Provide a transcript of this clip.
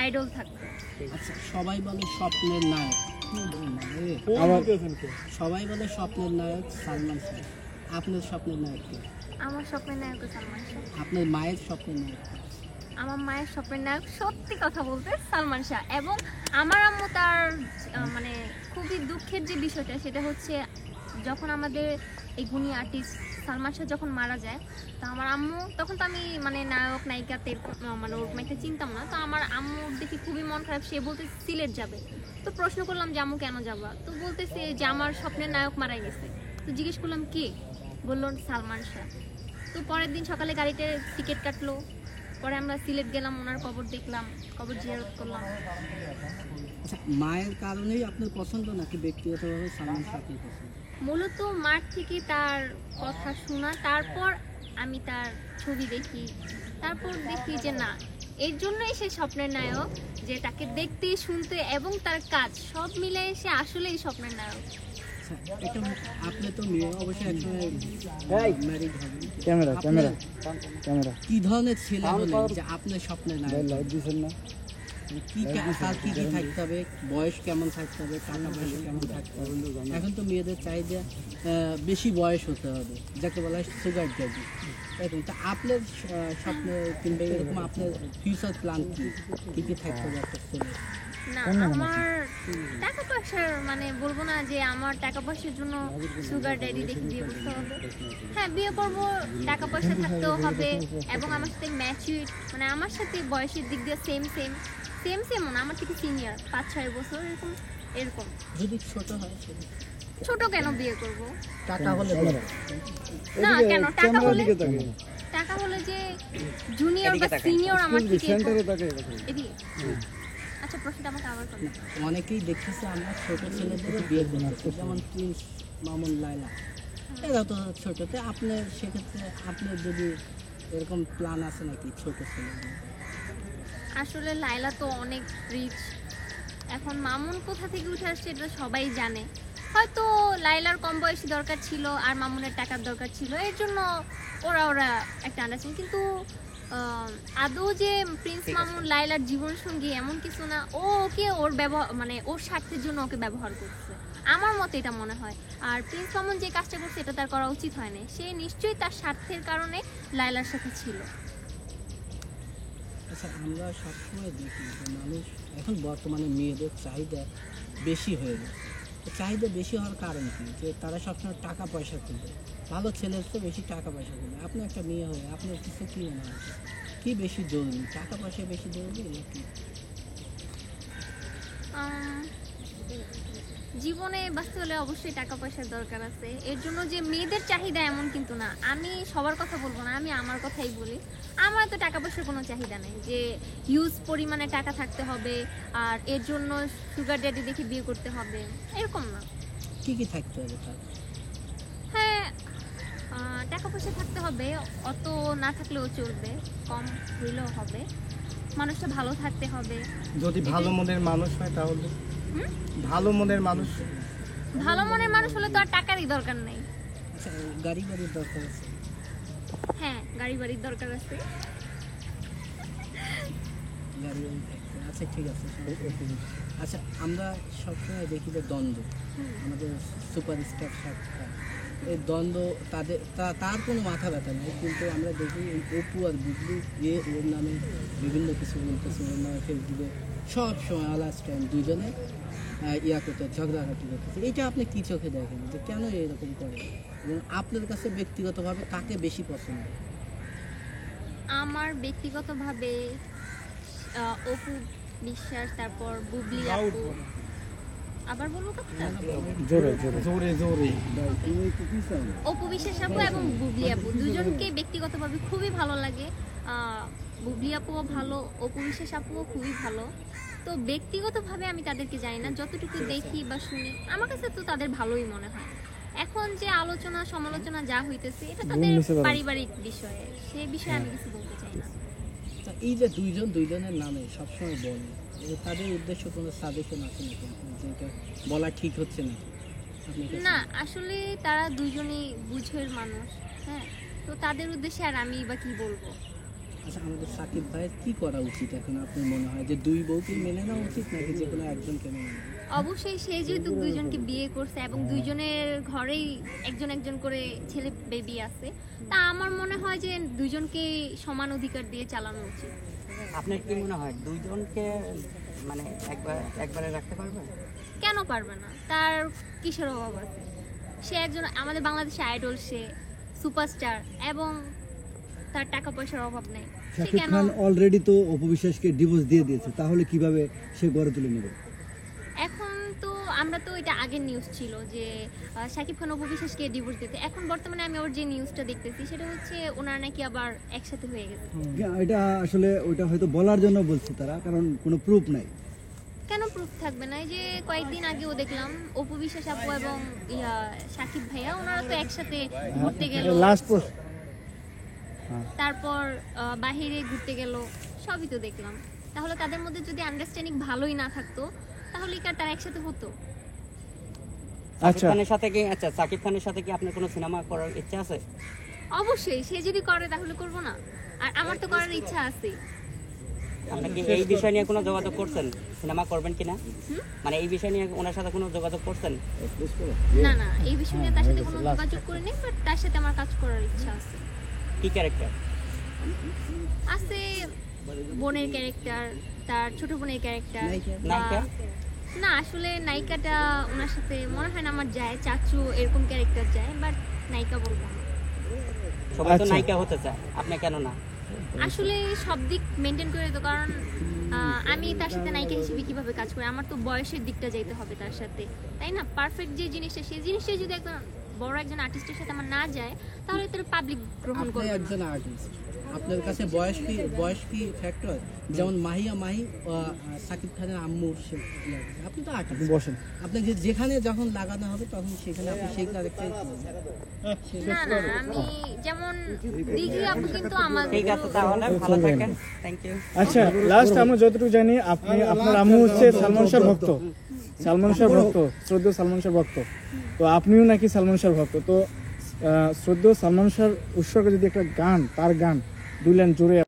Idol থাকতো। আচ্ছা, সবাই বলে স্বপ্নের নায়ক, সবাই বলে স্বপ্নের নায়ক সালমান শাহ। আপনার স্বপ্নের নায়ক কে? আমার স্বপ্নের নায়ক সালমান শাহ। আপনার মায়ের স্বপ্নের নায়ক কে? আমার মায়ের স্বপ্নের নায়ক সত্যি কথা বলতে সালমান শাহ। এবং আমার আম্মু তার মানে খুবই দুঃখের যে বিষয়টা সেটা হচ্ছে যখন আমাদের এই গুণী আর্টিস্ট সালমান শাহ যখন মারা যায়, তো আমার আম্মু তখন তো আমি মানে নায়ক নায়িকাতে মানে ওরকম একটা চিনতাম না। তো আমার আম্মুর দেখে খুবই মন খারাপ, সে বলতে সিলেট যাবে। তো প্রশ্ন করলাম যে আম্মু কেন যাবা, তো বলতেছে যে আমার স্বপ্নের নায়ক মারা গেছে। তো জিজ্ঞেস করলাম কে, বললো সালমান শাহ। তো পরের দিন সকালে গাড়িতে টিকিট কাটলো, পরে আমরা সিলেট গেলাম, ওনার কবর দেখলাম, কবর জিয়ারত করলাম। আচ্ছা, মায়ের কারণেই আপনার পছন্দ নাকি ব্যক্তিগতভাবে সালমান শাহকে পছন্দ? মূলত মাঠ থেকে তার কথা শোনা, তারপর আমি তার ছবি দেখি, তারপর দেখি যে না, এর জন্যই সে স্বপ্নের নায়ক, যে তাকে দেখতে শুনতে এবং তার কাজ সব মিলে সে আসলেই স্বপ্নের নায়ক। আচ্ছা, এটা আপনি তো মেয়ে, অবশ্যই একসময় ম্যারিড হবেন। ক্যামেরা ক্যামেরা ক্যামেরা কি ধরনের ছেলে হলে যে আপনার স্বপ্নের নায়ক? লাইট দিছেন না? মানে তার কি কি থাকতে হবে, বয়স কেমন থাকতে হবে, টাকা পয়সা কেমন থাকতে হবে? এখন তো মেয়েদের চাহিদা বেশি বয়স হতে হবে, যাকে বলা হয় সুগার ড্যাডি। এরকম তা আপনার স্বপ্ন কিংবা এরকম আপনার ফিউচার প্ল্যান কি কি থাকতে হবে একটা ছেলে? না, আমার টাকা পয়সার মানে বলবো না যে আমার টাকা পয়সার জন্য সুগার ড্যাডি দেখে বিয়ে করতে হবে। হ্যাঁ, বিয়ে করবো, টাকা পয়সা থাকতেও হবে এবং আমার সাথে ম্যাচিউর, মানে আমার সাথে বয়সের দিক দিয়ে সেম না, আমার থেকে সিনিয়র 5-6 বছর এরকম এরকম। যদি ছোট হয় সেটা ছোট কেন বিয়ে করব? টাকা হলে না কেন, টাকা হলে যে জুনিয়র বা সিনিয়র আমার থেকে এদিকে। আচ্ছা, প্রশ্নটা আমাকে আবার করুন। অনেকেই দেখতেছে আমরা ছোট ছেলেদেরও বিয়ে করতেছে, যেমন প্রিন্স মামুন, লায়লা, এরা তো ছোটতে। আপনার সেক্ষেত্রে আপনার যদি এরকম প্ল্যান আছে নাকি ছোট ছেলে? আসলে লায়লা তো অনেক রিচ, এখন মামুন কোথা থেকে উঠে আসছে এটা সবাই জানে। হয়তো লায়লার কম বয়সী দরকার ছিল আর মামুনের টাকার দরকার ছিল, এর জন্য ওরা একটা আন্ডারস্ট্যান্ডিং। কিন্তু আদৌ যে প্রিন্স মামুন লায়লার জীবন সঙ্গী এমন কিছু না, ও ওকে ওর ব্যবহার মানে ওর স্বার্থের জন্য ওকে ব্যবহার করছে, আমার মতে এটা মনে হয়। আর প্রিন্স মামুন যে কাজটা করছে এটা তার করা উচিত হয়নি, সে নিশ্চয়ই তার স্বার্থের কারণে লায়লার সাথে ছিল। আচ্ছা, আমরা সবসময় দেখি যে মানুষ এখন বর্তমানে মেয়েদের চাহিদা বেশি হয়ে গেছে। চাহিদা বেশি হওয়ার কারণ কি? যে তারা সবসময় টাকা পয়সা খুঁজে, ভালো ছেলের তো বেশি টাকা পয়সা খুঁজে। আপনি একটা মেয়ে হয়ে আপনার কিছু কি মনে হয়, কি বেশি জরুরি, টাকা পয়সা বেশি জরুরি নাকি? জীবনে বাঁচতে হলে অবশ্যই টাকা পয়সার দরকার আছে, এর জন্য যে মেয়েদের চাহিদা এমন কিন্তু না। আমি সবার কথা বলবো না, আমি আমার কথাই বলি। আমার তো টাকা পয়সার কোনো চাহিদা নেই যে হিউজ পরিমাণে টাকা থাকতে হবে আর এর জন্য সুগার ড্যাডি দেখে বিয়ে করতে হবে, এরকম না। কি কি থাকতে হবে তার? হ্যাঁ, টাকা পয়সা থাকতে হবে, অত না থাকলেও চলবে, কম হইলেও হবে। মানুষটা ভালো থাকতে হবে। যদি ভালো মনের মানুষ হয় তাহলে? ভালো মনের মানুষ হলে তো আর টাকারই দরকার নেই। আচ্ছা, গাড়ি বাড়ির দরকার আছে? হ্যাঁ, গাড়ি বাড়ির দরকার আছে। গাড়ি বাড়ি থাকতে, আচ্ছা ঠিক আছে। আচ্ছা, আমরা সবসময় দেখি যে দ্বন্দ্ব, আমাদের সুপারস্টার সাতটা, এই দ্বন্দ্ব তার কোনো মাথা ব্যথা নেই, কিন্তু আমরা দেখি এই অপু আর বুবলি যে ওর নামে বিভিন্ন কিছু বলতেছে, ওর নামে ফেসবুকে সব সময় লাস্ট টাইম দুজনে করতে ঝগড়াঝাটি করতেছে। এটা আপনি কী চোখে দেখেন যে কেন এরকম করে, এবং আপনার কাছে ব্যক্তিগতভাবে কাকে বেশি পছন্দ? আমার ব্যক্তিগতভাবে অপু বিশ্বাস, তারপর বুবলি আপু। আবার বলবো কথাটা? অপু বিশ্বাস আপু এবং বুবলি আপু দুজনকে ব্যক্তিগতভাবে খুবই ভালো লাগে। বুবলি আপুও ভালো, অপু বিশ্বাস আপুও খুবই ভালো। তো ব্যক্তিগতভাবে আমি তাদেরকে জানি না, যতটুকু দেখি বা শুনি আমার কাছে তো তাদের ভালোই মনে হয়। এখন যে আলোচনা সমালোচনা যা হইতেছে এটা তাদের পারিবারিক বিষয়ে, সে বিষয়ে আমি কিছু বলতে চাই না। এই যে দুইজনের নামে সবসময় বলে, তাদের উদ্দেশ্য কোনো সাজেশন আছে নাকি যেটা বলা ঠিক হচ্ছে না? না, আসলে তারা দুইজনই বুঝের মানুষ, হ্যাঁ, তো তাদের উদ্দেশ্যে আর আমি বা কি বলবো। আচ্ছা, আমাদের সাকিব ভাইয়ের কি করা উচিত এখন আপনার মনে হয়, যে দুই বউকে মেনে নেওয়া উচিত নাকি যে কোনো একজনকে মেনে নেওয়া? অবশ্যই সে যেহেতু দুইজনকে বিয়ে করছে এবং দুইজনের ঘরেই একজন একজন করে ছেলে বেবি আছে, তা আমার মনে হয় যে দুইজনকে সমান অধিকার দিয়ে চালানো উচিত। আপনার কি মনে হয় দুইজনকে মানে একবারে রাখতে পারবে? কেন পারবে না? তার কিসের অভাব আছে? সে একজন আমাদের বাংলাদেশে আইডল, সে সুপারস্টার এবং তার টাকা পয়সার অভাব নেই। সে শাকিব কেন? খান অলরেডি তো অপু বিশ্বাসকে ডিভোর্স দিয়ে দিয়েছে, তাহলে কিভাবে সে গড়ে তুলে নেবে? এখন তো আমরা তো এটা আগের নিউজ ছিল যে শাকিব খান অপু বিশ্বাসকে ডিভোর্স দিতে। এখন বর্তমানে আমি ওর যে নিউজটা দেখতেছি সেটা হচ্ছে ওনারা নাকি আবার একসাথে হয়ে গেছে। এটা আসলে ওইটা হয়তো বলার জন্য বলছে তারা, কারণ কোনো প্রুফ নাই। কেন প্রুফ থাকবে না? এই যে কয়েকদিন আগেও দেখলাম অপু বিশ্বাস আপু এবং শাকিব ভাইয়া ওনারা তো একসাথে ঘুরতে গেল, লাস্ট প্রশ্ন। তারপর বাহিরে ঘুরতে গেল, সবই তো দেখলাম। তাহলে তাদের মধ্যে যদি আন্ডারস্ট্যান্ডিং ভালোই না থাকতো তাহলে কি আর তারা একসাথে হতো? সাকিব খানের সাথে কি সাকিব খানের সাথে কি আপনার কোনো সিনেমা করার ইচ্ছা আছে? অবশ্যই, সে যদি করে তাহলে করব না? আর আমার তো করার ইচ্ছা আছে। আপনি কি এই বিষয় নিয়ে কোনো যোগাযোগ করছেন সিনেমা করবেন কিনা? মানে এই বিষয় নিয়ে ওনার সাথে কোনো যোগাযোগ করছেন? না না, এই বিষয় নিয়ে তার সাথে কোনো যোগাযোগ করিনি, বাট তার সাথে আমার কাজ করার ইচ্ছা আছে। কি ক্যারেক্টার আছে? বোনের ক্যারেক্টার, তার ছোট বোনের ক্যারেক্টার। নায়িকা? না, আসলে নায়িকাটা ওনার সাথে মনে হয় না আমার যায়, চাচু এরকম ক্যারেক্টার যায়, বাট নায়িকা বলবো না। সবাই তো নায়িকা হতে চায়, আপনি কেন না? আসলে সব দিক মেনটেন করে তো, কারণ আমি তার সাথে নায়িকা হিসেবে কিভাবে কাজ করি, আমার তো বয়সের দিকটা যাইতে হবে তার সাথে, তাই না? পারফেক্ট যে জিনিসটা, সেই জিনিসটা যদি একজন বড় একজন আর্টিস্টের সাথে আমার না যায় তাহলে তার পাবলিক গ্রহণ আপনি করবে না। একজন আর্টিস্ট, আপনার কাছে বয়স কি ফ্যাক্টর? যেমন মাহি সাকিব খানের আম্মুর সে, আপনি তো আর্টিস্ট, বসেন। আপনাকে যেখানে যখন লাগানো হবে তখন সেখানে আপনি সেই ক্যারেক্টারই করবেন। না না, আমি যেমন দিঘি আপু কিন্তু আমাদের ঠিক আছে, তাহলে ভালো থাকেন, থ্যাংক ইউ। আচ্ছা, লাস্ট আমরা যতটুকু জানি আপনার আম্মু হচ্ছে সালমান শাহর ভক্ত, সালমান শাহর ভক্ত, শ্রদ্ধেয় সালমান শাহর ভক্ত। তো আপনিও নাকি সালমান শাহর ভক্ত। তো শ্রদ্ধেয় সালমান শাহর উৎসর্গে যদি একটা গান, তার গান 2 লাইন জোরে